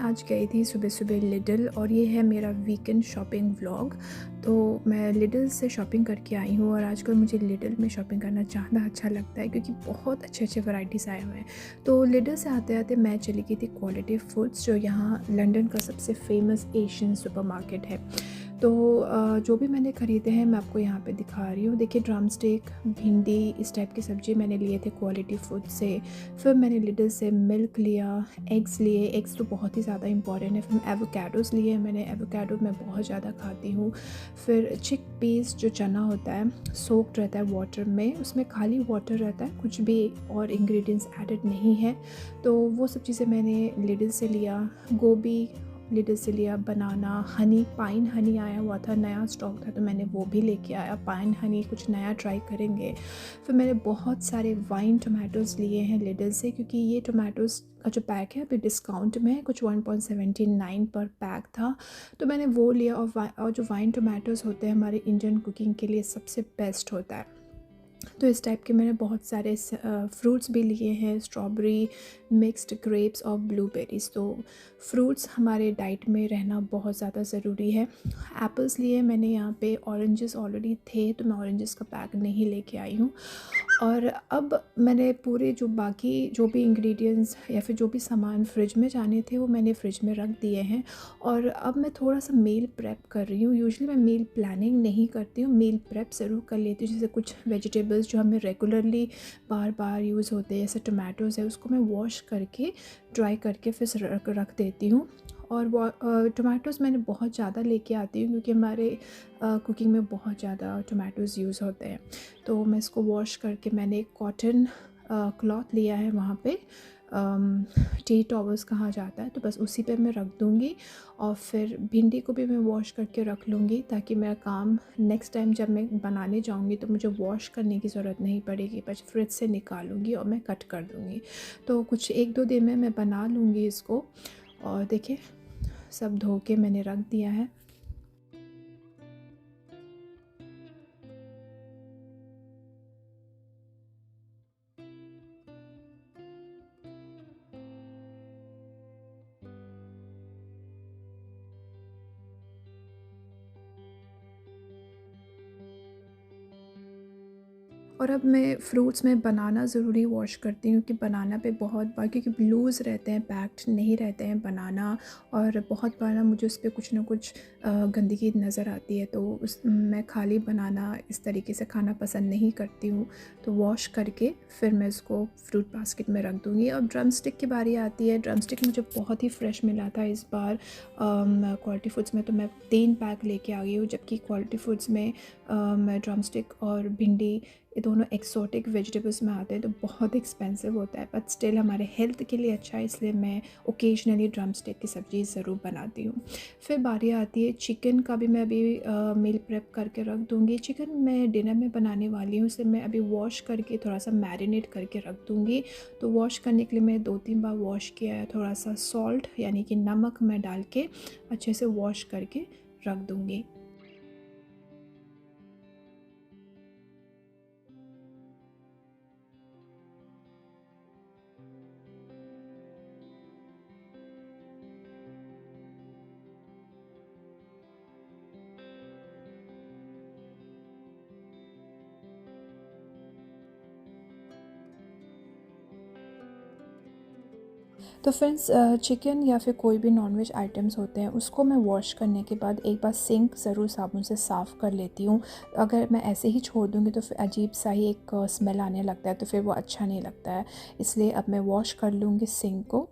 आज गई थी सुबह सुबह लिडल और ये है मेरा वीकेंड शॉपिंग व्लॉग। तो मैं लिडल से शॉपिंग करके आई हूँ और आजकल मुझे लिडल में शॉपिंग करना ज़्यादा अच्छा लगता है क्योंकि बहुत अच्छे अच्छे वैराइटीज़ आए हुए हैं। तो लिडल से आते आते मैं चली गई थी क्वालिटी फूड्स, जो यहाँ लंदन का सबसे फेमस एशियन सुपरमार्केट है। तो जो भी मैंने ख़रीदे हैं मैं आपको यहाँ पे दिखा रही हूँ। देखिए, ड्रम स्टिक, भिंडी, इस टाइप की सब्ज़ी मैंने लिए थे क्वालिटी फूड से। फिर मैंने लिडल से मिल्क लिया, एग्स लिए, एग्स तो बहुत ही ज़्यादा इंपॉर्टेंट है। फिर एवोकाडोज़ लिए, मैंने एवोकाडो मैं बहुत ज़्यादा खाती हूँ। फिर चिक पीस, जो चना होता है सोक्ड रहता है वाटर में, उसमें खाली वाटर रहता है, कुछ भी और इंग्रेडिएंट्स एडेड नहीं है। तो वो सब चीज़ें मैंने लिडल से लिया। गोभी लिडल से लिया, बनाना, हनी, पाइन हनी आया हुआ था, नया स्टॉक था तो मैंने वो भी लेके आया। पाइन हनी कुछ नया ट्राई करेंगे। फिर मैंने बहुत सारे वाइन टमाटोज़ लिए हैं लिडल से, क्योंकि ये टमाटोज़ का जो पैक है अभी डिस्काउंट में है, कुछ 1.79 पर पैक था, तो मैंने वो लिया। और जो वाइन टमाटोज़ होते हैं हमारे इंडियन कुकिंग के लिए सबसे बेस्ट होता है। तो इस टाइप के मैंने बहुत सारे फ्रूट्स भी लिए हैं, स्ट्रॉबेरी, मिक्स्ड ग्रेप्स और ब्लूबेरीज़। तो फ्रूट्स हमारे डाइट में रहना बहुत ज़्यादा ज़रूरी है। एप्पल्स लिए मैंने यहाँ पे, ऑरेंजेस ऑलरेडी थे तो मैं ऑरेंजेस का पैक नहीं लेके आई हूँ। और अब मैंने पूरे जो बाकी जो भी इंग्रेडिएंट्स या फिर जो भी सामान फ्रिज में जाने थे वो मैंने फ्रिज में रख दिए हैं। और अब मैं थोड़ा सा मील प्रेप कर रही हूँ। यूजुअली मैं मील प्लानिंग नहीं करती हूँ, मील प्रेप ज़रूर कर लेती हूँ। जैसे कुछ वेजिटेबल्स जो हमें रेगुलरली बार बार यूज़ होते हैं, जैसे टमाटोज़ है, उसको मैं वॉश करके ड्राई करके फिर रख देती हूँ। और वो टमाटोज़ मैंने बहुत ज़्यादा लेके आती हूँ क्योंकि हमारे कुकिंग में बहुत ज़्यादा टमाटोज़ यूज़ होते हैं। तो मैं इसको वॉश करके मैंने एक कॉटन क्लॉथ लिया है, वहाँ पे टी टॉवल्स कहा जाता है, तो बस उसी पे मैं रख दूँगी। और फिर भिंडी को भी मैं वॉश करके रख लूँगी ताकि मेरा काम नेक्स्ट टाइम जब मैं बनाने जाऊँगी तो मुझे वॉश करने की ज़रूरत नहीं पड़ेगी, बस फ्रिज से निकालूँगी और मैं कट कर दूँगी। तो कुछ 1-2 दिन में मैं बना लूँगी इसको। और देखिए, सब धो के मैंने रख दिया है। और अब मैं फ्रूट्स में बनाना ज़रूरी वॉश करती हूँ कि बनाना पे बहुत बार, क्योंकि लूज़ रहते हैं, पैक्ड नहीं रहते हैं बनाना, और बहुत बार ना मुझे उस पर कुछ ना कुछ गंदगी नज़र आती है, तो उस मैं खाली बनाना इस तरीके से खाना पसंद नहीं करती हूँ। तो वॉश करके फिर मैं इसको फ्रूट बास्केट में रख दूँगी। अब ड्रम स्टिक की बारी आती है। ड्रम स्टिक मुझे बहुत ही फ्रेश मिला था इस बार क्वालिटी फूड्स में, तो मैं 3 पैक लेके आ गई हूँ, जबकि क्वालिटी फूड्स में मैं ड्रम स्टिक और भिंडी, ये दोनों एक्सोटिक वेजिटेबल्स में आते हैं तो बहुत एक्सपेंसिव होता है, बट स्टिल हमारे हेल्थ के लिए अच्छा है, इसलिए मैं ओकेजनली ड्रम स्टिक की सब्ज़ी ज़रूर बनाती हूँ। फिर बारी आती है चिकन का भी, मैं अभी मील प्रेप करके रख दूँगी। चिकन मैं डिनर में बनाने वाली हूँ, इसे मैं अभी वॉश करके थोड़ा सा मैरिनेट करके रख दूँगी। तो वॉश करने के लिए मैं 2-3 बार वॉश किया है। थोड़ा सा सॉल्ट यानी कि नमक मैं डाल के अच्छे से वॉश करके रख दूँगी। तो फ्रेंड्स, चिकन या फिर कोई भी नॉनवेज आइटम्स होते हैं उसको मैं वॉश करने के बाद एक बार सिंक ज़रूर साबुन से साफ़ कर लेती हूँ। अगर मैं ऐसे ही छोड़ दूँगी तो फिर अजीब सा ही एक स्मेल आने लगता है, तो फिर वो अच्छा नहीं लगता है, इसलिए अब मैं वॉश कर लूँगी सिंक को।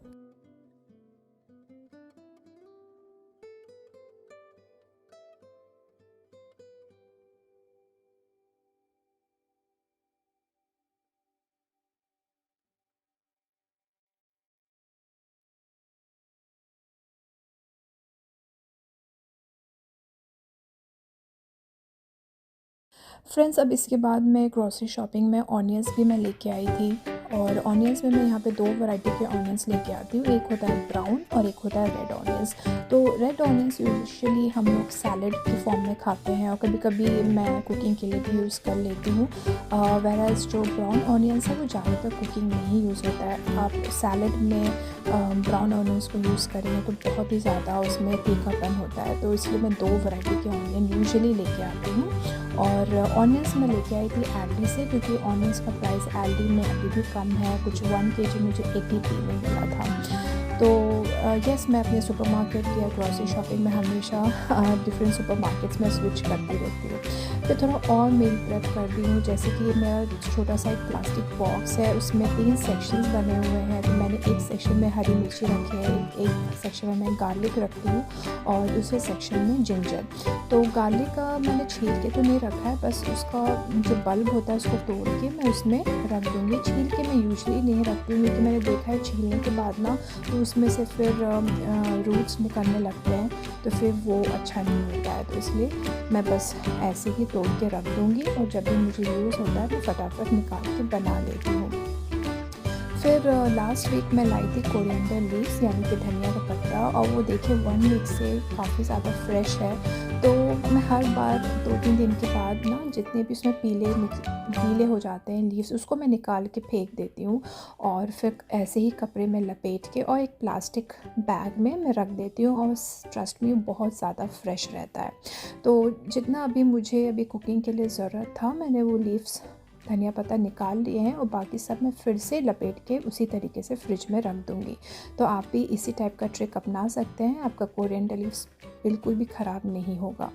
फ्रेंड्स, अब इसके बाद मैं ग्रॉसरी शॉपिंग में ऑनियंस भी मैं लेके आई थी, और ऑनियंस में मैं यहाँ पे 2 वैरायटी के ऑनियंस लेके आती हूँ। एक होता है ब्राउन और एक होता है रेड ऑनियंस। तो रेड ऑनियंस यूजुअली हम लोग सैलड के फॉर्म में खाते हैं और कभी कभी मैं कुकिंग के लिए भी यूज़ कर लेती हूँ। वेराज जो ब्राउन ऑनियंस है वो ज़्यादातर कुकिंग में ही यूज़ होता है। आप सैलड में ब्राउन ऑनियंस को यूज़ करेंगे तो बहुत ही ज़्यादा उसमें तीखापन होता है, तो इसलिए मैं 2 वैरायटी के ऑनियन यूजुअली लेके आती हूँ। और ऑनियंस मैं लेके आई थी एलडी से, क्योंकि ऑनियंस का प्राइस एलडी में अभी भी कम है। कुछ 1 kg मुझे 80p में मिला था। तो यस, मैं अपने सुपरमार्केट या ग्रॉसरी शॉपिंग में हमेशा डिफरेंट सुपरमार्केट्स में स्विच करती रहती हूँ। फिर थोड़ा और मील प्रेप करती हूँ, जैसे कि मेरा छोटा सा एक प्लास्टिक बॉक्स है, उसमें 3 सेक्शंस बने हुए हैं। तो मैंने एक सेक्शन में हरी मिर्ची रखी है, एक सेक्शन में मैं गार्लिक रखती हूँ और दूसरे सेक्शन में जिंजर। तो गार्लिक का मैंने छील के तो नहीं रखा है, बस उसका जो बल्ब होता है उसको तोड़ के मैं उसमें रख दूँगी। छील के मैं यूजुअली नहीं रखती हूँ, क्योंकि मैंने देखा है छीलने के बाद ना तो उसमें से फिर रूट्स निकलने लगते हैं, तो फिर वो अच्छा नहीं होता है। तो इसलिए मैं बस ऐसे ही तोड़ के रख दूँगी और जब भी मुझे यूज़ होता है मैं फटाफट निकाल के बना लेती हूँ। फिर लास्ट वीक मैं लाई थी कोरिएंडर लीव्स, यानी कि धनिया का पत्ता, और वो देखिए 1 वीक से काफ़ी ज़्यादा फ्रेश है। तो मैं हर बार 2-3 दिन के बाद ना जितने भी उसमें गीले हो जाते हैं लीव्स, उसको मैं निकाल के फेंक देती हूँ और फिर ऐसे ही कपड़े में लपेट के और एक प्लास्टिक बैग में मैं रख देती हूँ, और ट्रस्ट मी बहुत ज़्यादा फ्रेश रहता है। तो जितना अभी मुझे अभी कुकिंग के लिए ज़रूरत था, मैंने वो लीव्स धनिया पत्ता निकाल लिए हैं और बाकी सब मैं फिर से लपेट के उसी तरीके से फ्रिज में रख दूँगी। तो आप भी इसी टाइप का ट्रिक अपना सकते हैं, आपका कोरिएंडर लीव्स बिल्कुल भी ख़राब नहीं होगा।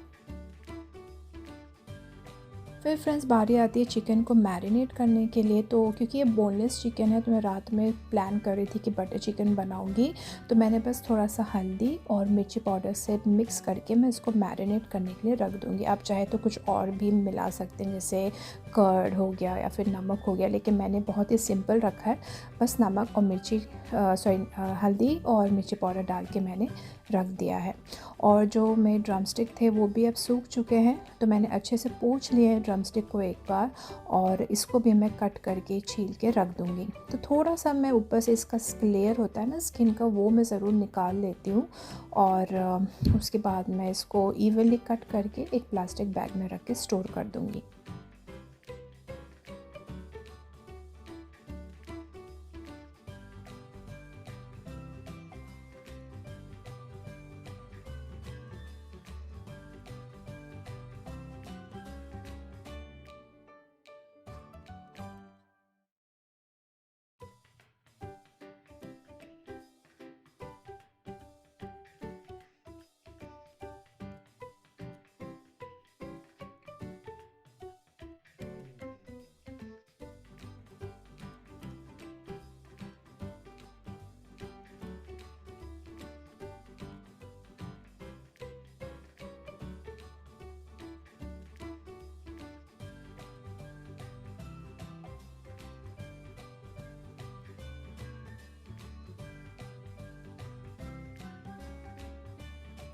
फिर फ्रेंड्स बारी आती है चिकन को मैरिनेट करने के लिए। तो क्योंकि ये बोनलेस चिकन है तो मैं रात में प्लान कर रही थी कि बटर चिकन बनाऊंगी, तो मैंने बस थोड़ा सा हल्दी और मिर्ची पाउडर से मिक्स करके मैं इसको मैरिनेट करने के लिए रख दूंगी। आप चाहे तो कुछ और भी मिला सकते हैं, जैसे कर्ड हो गया या फिर नमक हो गया, लेकिन मैंने बहुत ही सिंपल रखा है, बस नमक और हल्दी और मिर्ची पाउडर डाल के मैंने रख दिया है। और जो मेरे ड्रमस्टिक थे वो भी अब सूख चुके हैं, तो मैंने अच्छे से पोंछ लिए हैं ड्रमस्टिक को एक बार, और इसको भी मैं कट करके छील के रख दूँगी। तो थोड़ा सा मैं ऊपर से इसका लेयर होता है ना स्किन का, वो मैं ज़रूर निकाल लेती हूँ, और उसके बाद मैं इसको इवनली कट करके एक प्लास्टिक बैग में रख के स्टोर कर दूँगी।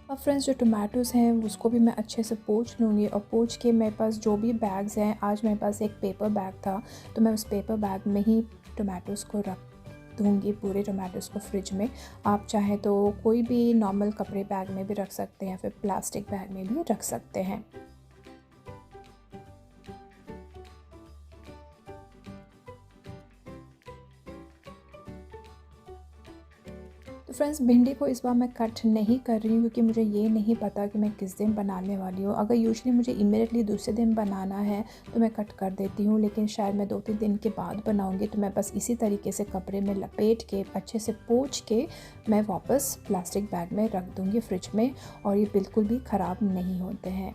अब फ्रेंड्स जो टोमेटोज़ हैं उसको भी मैं अच्छे से पोंछ लूँगी, और पोंछ के मेरे पास जो भी बैग्स हैं, आज मेरे पास एक पेपर बैग था तो मैं उस पेपर बैग में ही टोमेटोज़ को रख दूँगी, पूरे टोमेटोज़ को फ्रिज में। आप चाहें तो कोई भी नॉर्मल कपड़े बैग में भी रख सकते हैं, फिर प्लास्टिक बैग में भी रख सकते हैं। तो फ्रेंड्स भिंडी को इस बार मैं कट नहीं कर रही हूँ, क्योंकि मुझे ये नहीं पता कि मैं किस दिन बनाने वाली हूँ। अगर यूजुअली मुझे इमीडिएटली दूसरे दिन बनाना है तो मैं कट कर देती हूँ, लेकिन शायद मैं 2-3 दिन के बाद बनाऊँगी, तो मैं बस इसी तरीके से कपड़े में लपेट के अच्छे से पोंछ के मैं वापस प्लास्टिक बैग में रख दूँगी फ्रिज में, और ये बिल्कुल भी ख़राब नहीं होते हैं।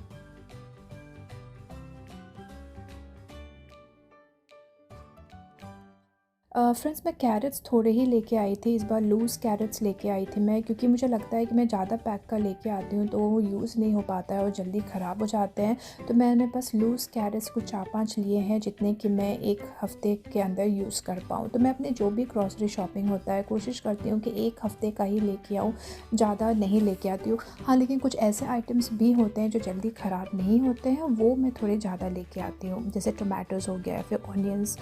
फ्रेंड्स मैं कैरेट्स थोड़े ही लेके आई थी इस बार, लूज़ कैरेट्स लेके आई थी मैं, क्योंकि मुझे लगता है कि मैं ज़्यादा पैक का लेके आती हूँ तो वो यूज़ नहीं हो पाता है और जल्दी ख़राब हो जाते हैं। तो मैंने बस लूज़ कैरेट्स कुछ 4-5 लिए हैं, जितने कि मैं 1 हफ़्ते के अंदर यूज़ कर पाऊँ। तो मैं अपने जो भी ग्रॉसरी शॉपिंग होता है कोशिश करती हूँ कि 1 हफ़्ते का ही लेके आऊँ, ज़्यादा नहीं लेके आती हूँ। हाँ, लेकिन कुछ ऐसे आइटम्स भी होते हैं जो जल्दी ख़राब नहीं होते हैं, वो मैं थोड़े ज़्यादा लेके आती हूँ, जैसे टोमेटोज़ हो गया, फिर ऑनियंस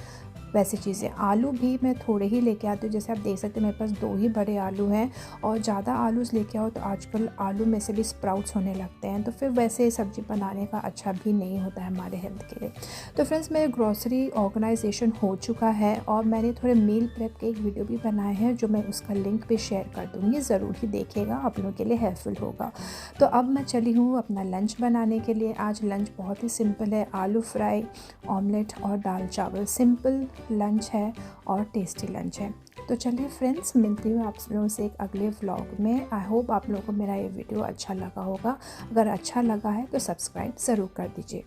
वैसी चीज़ें। आलू भी मैं थोड़े ही लेके आती हूँ, जैसे आप देख सकते हैं मेरे पास 2 ही बड़े आलू हैं, और ज़्यादा आलूज़ लेके आओ तो आजकल आलू में से भी स्प्राउट्स होने लगते हैं, तो फिर वैसे सब्ज़ी बनाने का अच्छा भी नहीं होता है हमारे हेल्थ के लिए। तो फ्रेंड्स, मेरे ग्रॉसरी ऑर्गेनाइजेशन हो चुका है और मैंने थोड़े मील प्रेप के एक वीडियो भी बनाए हैं, जो मैं उसका लिंक भी शेयर कर दूँगी, ज़रूर ही देखिएगा, आप लोगों के लिए हेल्पफुल होगा। तो अब मैं चली हूँ अपना लंच बनाने के लिए। आज लंच बहुत ही सिंपल है, आलू फ्राई, ऑमलेट और दाल चावल। सिंपल लंच है और टेस्टी लंच है। तो चलिए फ्रेंड्स, मिलती हूँ आप लोगों से एक अगले व्लॉग में। आई होप आप लोगों को मेरा ये वीडियो अच्छा लगा होगा। अगर अच्छा लगा है तो सब्सक्राइब ज़रूर कर दीजिए।